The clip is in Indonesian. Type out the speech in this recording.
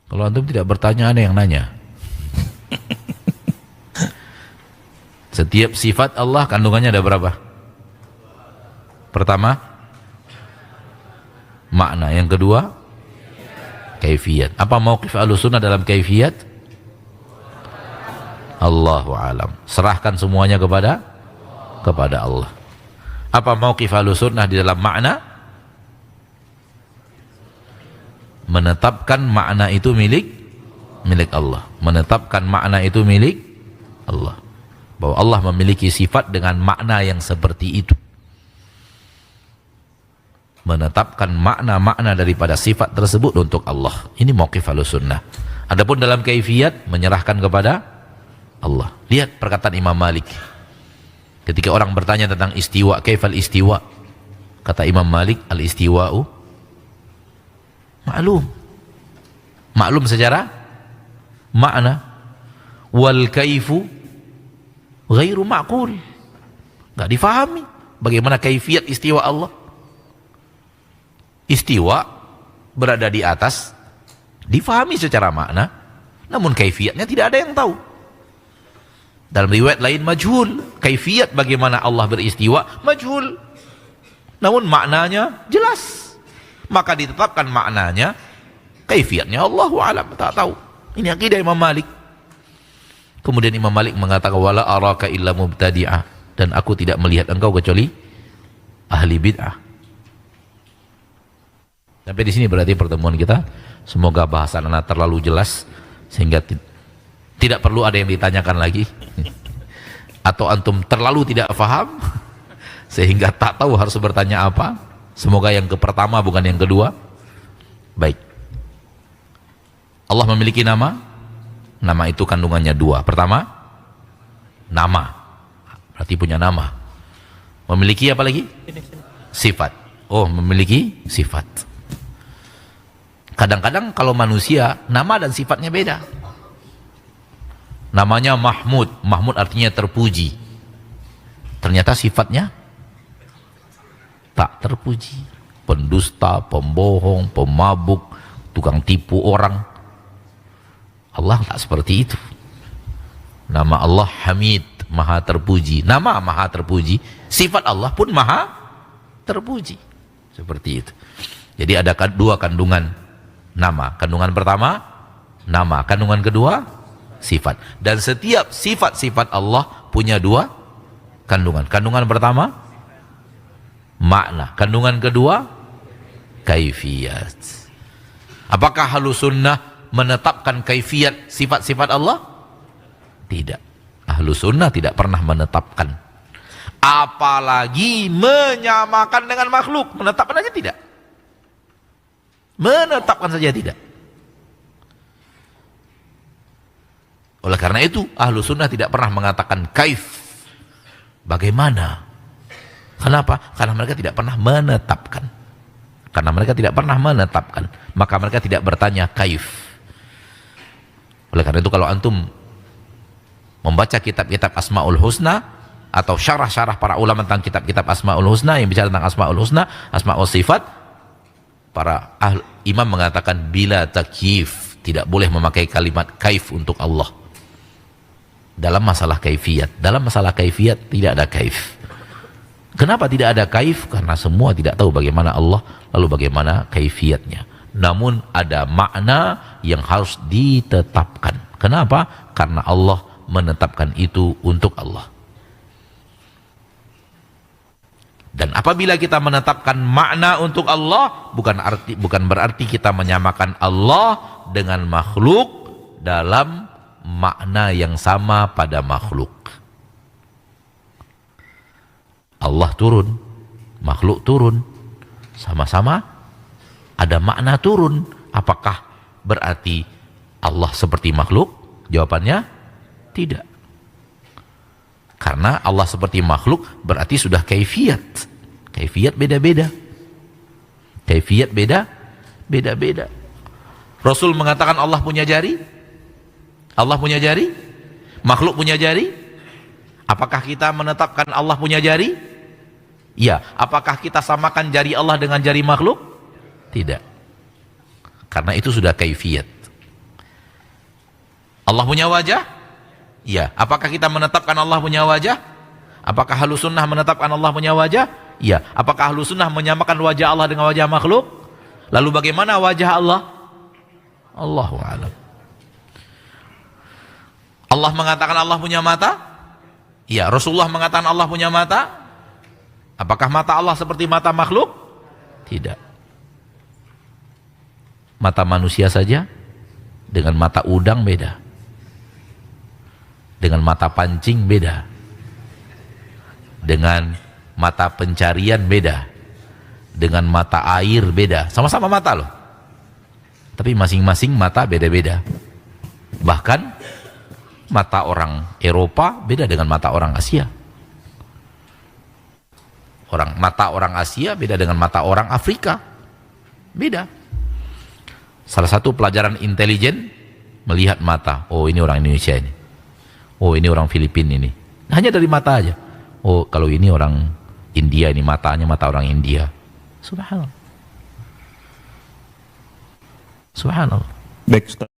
Kalau antum tidak bertanya, ada yang nanya. Setiap sifat Allah kandungannya ada berapa? Pertama, makna. Yang kedua, kaifiyat. Apa mauqif Ahlussunnah dalam kaifiyat? Allahu alam. Serahkan semuanya kepada Allah. Apa mauqif Ahlussunnah di dalam makna? Menetapkan makna itu milik Allah. Menetapkan makna itu milik Allah. Bahwa Allah memiliki sifat dengan makna yang seperti itu. Menetapkan makna-makna daripada sifat tersebut untuk Allah. Ini mauqif Ahlussunnah. Adapun dalam kaifiyat, menyerahkan kepada Allah. Lihat perkataan Imam Malik. Ketika orang bertanya tentang istiwa, kaifal istiwa? Kata Imam Malik, al-istiwa'u maklum. Maklum secara makna. Wal kaifu ghairu ma'qul. Enggak difahami bagaimana kaifiyat istiwa Allah. Istiwa berada di atas difahami secara makna, namun kaifiyatnya tidak ada yang tahu. Dalam riwayat lain majhul, kaifiyat bagaimana Allah beristiwa majhul, namun maknanya jelas. Maka ditetapkan maknanya, kaifiyatnya Allahu a'lam, tak tahu. Ini akidah Imam Malik. Kemudian Imam Malik mengatakan wala araka illa mubtadi'ah, dan aku tidak melihat engkau kecuali ahli bid'ah. Sampai di sini berarti pertemuan kita. Semoga bahasan anak terlalu jelas sehingga tidak perlu ada yang ditanyakan lagi. Atau antum terlalu tidak paham sehingga tak tahu harus bertanya apa. Semoga yang pertama bukan yang kedua. Baik. Allah memiliki nama. Nama itu kandungannya dua. Pertama, nama. Berarti punya nama. Memiliki apa lagi? Sifat. Oh, memiliki sifat. Kadang-kadang kalau manusia, nama dan sifatnya beda. Namanya Mahmud. Mahmud artinya terpuji. Ternyata sifatnya tak terpuji. Pendusta, pembohong, pemabuk, tukang tipu orang. Allah tak seperti itu. Nama Allah Hamid, maha terpuji. Nama maha terpuji. Sifat Allah pun maha terpuji. Seperti itu. Jadi ada dua kandungan nama. Kandungan pertama, nama. Kandungan kedua, sifat. Dan setiap sifat-sifat Allah punya dua kandungan. Kandungan pertama, makna. Kandungan kedua, kaifiyat. Apakah Ahlussunnah menetapkan kaifiyat sifat-sifat Allah? Tidak. Ahlussunnah tidak pernah menetapkan. Apalagi menyamakan dengan makhluk. Menetapkan aja tidak. Menetapkan saja tidak. Oleh karena itu Ahlussunnah tidak pernah mengatakan kaif. Bagaimana? Kenapa? Karena mereka tidak pernah menetapkan. Karena mereka tidak pernah menetapkan, maka mereka tidak bertanya kaif. Oleh karena itu kalau antum membaca kitab-kitab Asmaul Husna atau syarah-syarah para ulama tentang kitab-kitab Asmaul Husna yang bicara tentang Asmaul Husna, Asmaul Sifat, para imam mengatakan bila takyif, tidak boleh memakai kalimat kaif untuk Allah dalam masalah kaifiyat. Dalam masalah kaifiyat tidak ada kaif. Kenapa tidak ada kaif? Karena semua tidak tahu bagaimana Allah, lalu bagaimana kaifiyatnya. Namun ada makna yang harus ditetapkan. Kenapa? Karena Allah menetapkan itu untuk Allah. Dan apabila kita menetapkan makna untuk Allah, bukan berarti kita menyamakan Allah dengan makhluk dalam makna yang sama pada makhluk. Allah turun, makhluk turun, sama-sama ada makna turun. Apakah berarti Allah seperti makhluk? Jawabannya tidak. Karena Allah seperti makhluk berarti sudah kaifiyat. Kaifiyat beda-beda. Kaifiyat beda-beda. Rasul mengatakan Allah punya jari? Allah punya jari? Makhluk punya jari? Apakah kita menetapkan Allah punya jari? Ya. Apakah kita samakan jari Allah dengan jari makhluk? Tidak. Karena itu sudah kaifiyat. Allah punya wajah? Ya. Apakah kita menetapkan Allah punya wajah? Apakah Ahlus Sunnah menetapkan Allah punya wajah? Ya. Apakah Ahlus Sunnah menyamakan wajah Allah dengan wajah makhluk? Lalu bagaimana wajah Allah? Allahu a'lam. Allah mengatakan Allah punya mata? Ya. Rasulullah mengatakan Allah punya mata? Apakah mata Allah seperti mata makhluk? Tidak. Mata manusia saja dengan mata udang beda. Dengan mata pancing beda. Dengan mata pencarian beda. Dengan mata air beda. Sama-sama mata loh. Tapi masing-masing mata beda-beda. Bahkan mata orang Eropa beda dengan mata orang Asia. Mata orang Asia beda dengan mata orang Afrika. Beda. Salah satu pelajaran intelijen melihat mata. Oh, ini orang Indonesia ini. Oh, ini orang Filipina ini. Hanya dari mata aja. Oh, kalau ini orang India, ini matanya mata orang India. Subhanallah. Subhanallah. Baik, Ustaz.